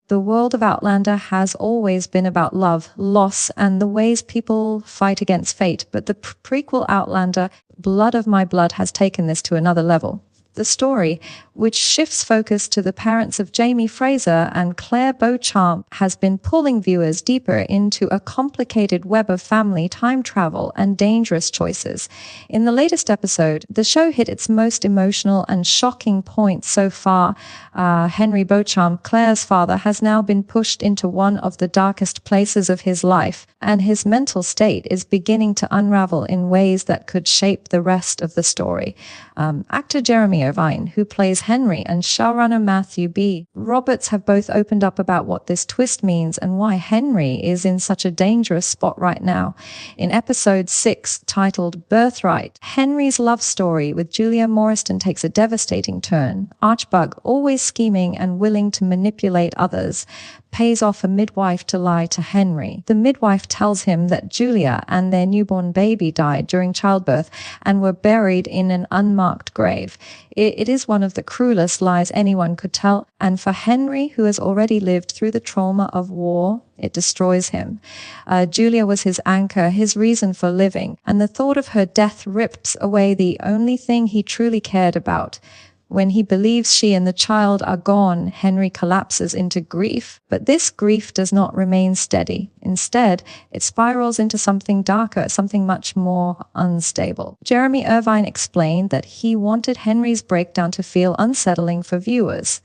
The world of Outlander has always been about love, loss, and the ways people fight against fate, but the prequel Outlander, Blood of My Blood, has taken this to another level. The story, which shifts focus to the parents of Jamie Fraser and Claire Beauchamp, has been pulling viewers deeper into a complicated web of family, time travel, and dangerous choices. In the latest episode, the show hit its most emotional and shocking point so far. Henry Beauchamp, Claire's father, has now been pushed into one of the darkest places of his life, and his mental state is beginning to unravel in ways that could shape the rest of the story. Actor Jeremy Irvine, who plays Henry, and showrunner Matthew B. Roberts have both opened up about what this twist means and why Henry is in such a dangerous spot right now. In episode 6, titled Birthright, Henry's love story with Julia Morriston takes a devastating turn. Archbug, always scheming and willing to manipulate others, pays off a midwife to lie to Henry. The midwife tells him that Julia and their newborn baby died during childbirth and were buried in an unmarked grave. It is one of the cruelest lies anyone could tell, and for Henry, who has already lived through the trauma of war, it destroys him. Julia was his anchor, his reason for living, and the thought of her death rips away the only thing he truly cared about. When he believes she and the child are gone, Henry collapses into grief. But this grief does not remain steady. Instead, it spirals into something darker, something much more unstable. Jeremy Irvine explained that he wanted Henry's breakdown to feel unsettling for viewers.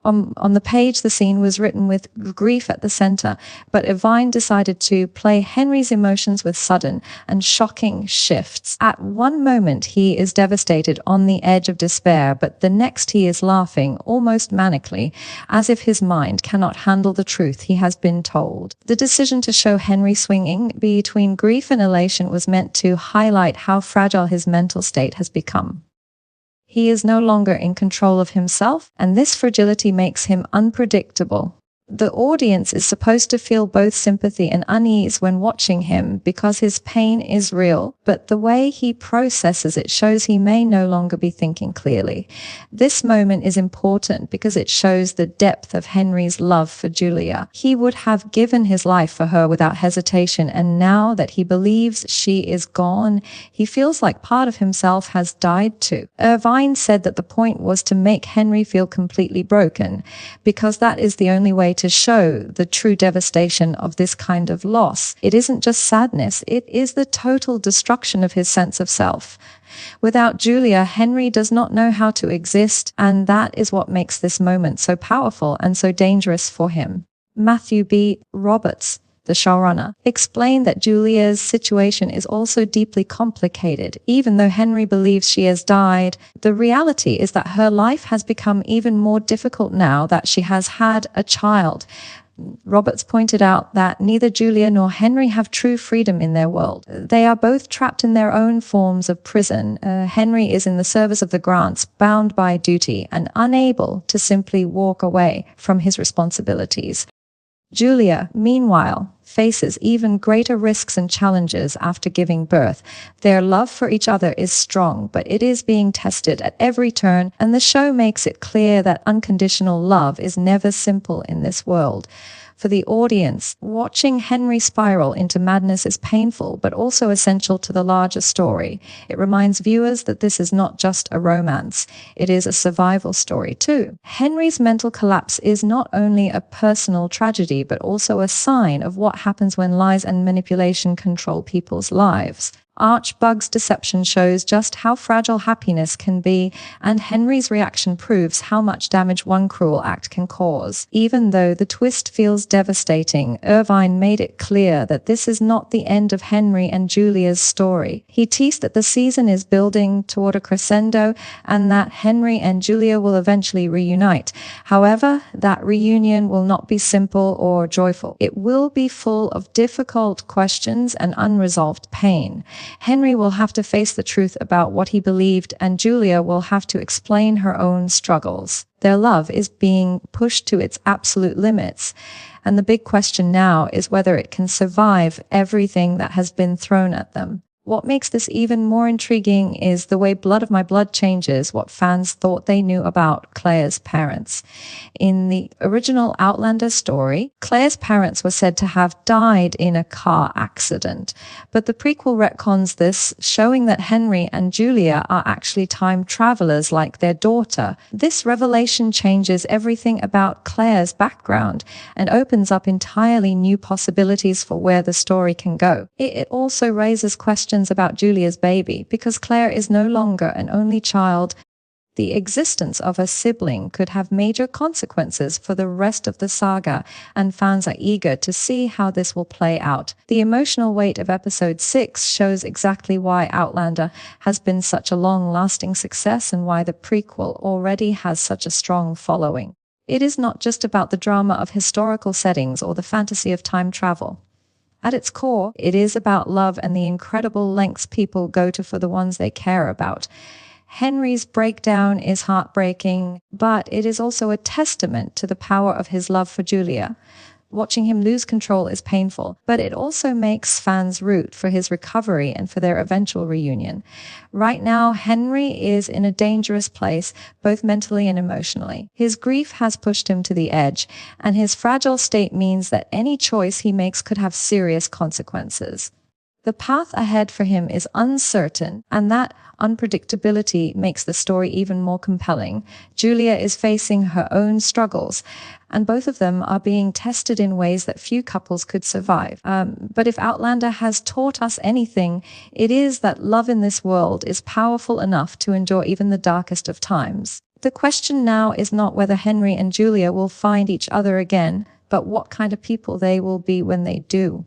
On the page, the scene was written with grief at the center, but Irvine decided to play Henry's emotions with sudden and shocking shifts. At one moment, he is devastated, on the edge of despair, but the next he is laughing, almost manically, as if his mind cannot handle the truth he has been told. The decision to show Henry swinging between grief and elation was meant to highlight how fragile his mental state has become. He is no longer in control of himself, and this fragility makes him unpredictable. The audience is supposed to feel both sympathy and unease when watching him because his pain is real, but the way he processes it shows he may no longer be thinking clearly. This moment is important because it shows the depth of Henry's love for Julia. He would have given his life for her without hesitation, and now that he believes she is gone, he feels like part of himself has died too. Irvine said that the point was to make Henry feel completely broken, because that is the only way to show the true devastation of this kind of loss. It isn't just sadness, it is the total destruction of his sense of self. Without Julia, Henry does not know how to exist, and that is what makes this moment so powerful and so dangerous for him. Matthew B. Roberts, the showrunner, explained that Julia's situation is also deeply complicated. Even though Henry believes she has died, the reality is that her life has become even more difficult now that she has had a child. Roberts pointed out that neither Julia nor Henry have true freedom in their world. They are both trapped in their own forms of prison. Henry is in the service of the Grants, bound by duty and unable to simply walk away from his responsibilities. Julia, meanwhile, faces even greater risks and challenges after giving birth. Their love for each other is strong, but it is being tested at every turn, and the show makes it clear that unconditional love is never simple in this world. For the audience, watching Henry spiral into madness is painful, but also essential to the larger story. It reminds viewers that this is not just a romance. It is a survival story too. Henry's mental collapse is not only a personal tragedy, but also a sign of what happens when lies and manipulation control people's lives. Archbug's deception shows just how fragile happiness can be, and Henry's reaction proves how much damage one cruel act can cause. Even though the twist feels devastating, Irvine made it clear that this is not the end of Henry and Julia's story. He teased that the season is building toward a crescendo and that Henry and Julia will eventually reunite. However, that reunion will not be simple or joyful. It will be full of difficult questions and unresolved pain. Henry will have to face the truth about what he believed, and Julia will have to explain her own struggles. Their love is being pushed to its absolute limits, and the big question now is whether it can survive everything that has been thrown at them. What makes this even more intriguing is the way Blood of My Blood changes what fans thought they knew about Claire's parents. In the original Outlander story, Claire's parents were said to have died in a car accident, but the prequel retcons this, showing that Henry and Julia are actually time travelers like their daughter. This revelation changes everything about Claire's background and opens up entirely new possibilities for where the story can go. It also raises questions about Julia's baby, because Claire is no longer an only child. The existence of a sibling could have major consequences for the rest of the saga, and fans are eager to see how this will play out. The emotional weight of episode 6 shows exactly why Outlander has been such a long-lasting success and why the prequel already has such a strong following. It is not just about the drama of historical settings or the fantasy of time travel. At its core, it is about love and the incredible lengths people go to for the ones they care about. Henry's breakdown is heartbreaking, but it is also a testament to the power of his love for Julia. Watching him lose control is painful, but it also makes fans root for his recovery and for their eventual reunion. Right now, Henry is in a dangerous place, both mentally and emotionally. His grief has pushed him to the edge, and his fragile state means that any choice he makes could have serious consequences. The path ahead for him is uncertain, and that unpredictability makes the story even more compelling. Julia is facing her own struggles, and both of them are being tested in ways that few couples could survive. But if Outlander has taught us anything, it is that love in this world is powerful enough to endure even the darkest of times. The question now is not whether Henry and Julia will find each other again, but what kind of people they will be when they do.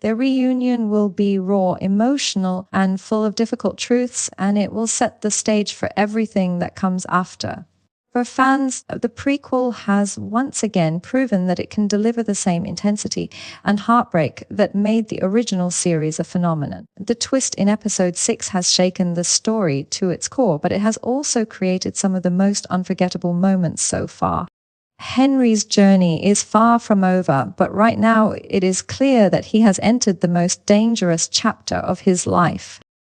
Their reunion will be raw, emotional, and full of difficult truths, and it will set the stage for everything that comes after. For fans, the prequel has once again proven that it can deliver the same intensity and heartbreak that made the original series a phenomenon. The twist in episode 6 has shaken the story to its core, but it has also created some of the most unforgettable moments so far. Henry's journey is far from over, but right now it is clear that he has entered the most dangerous chapter of his life.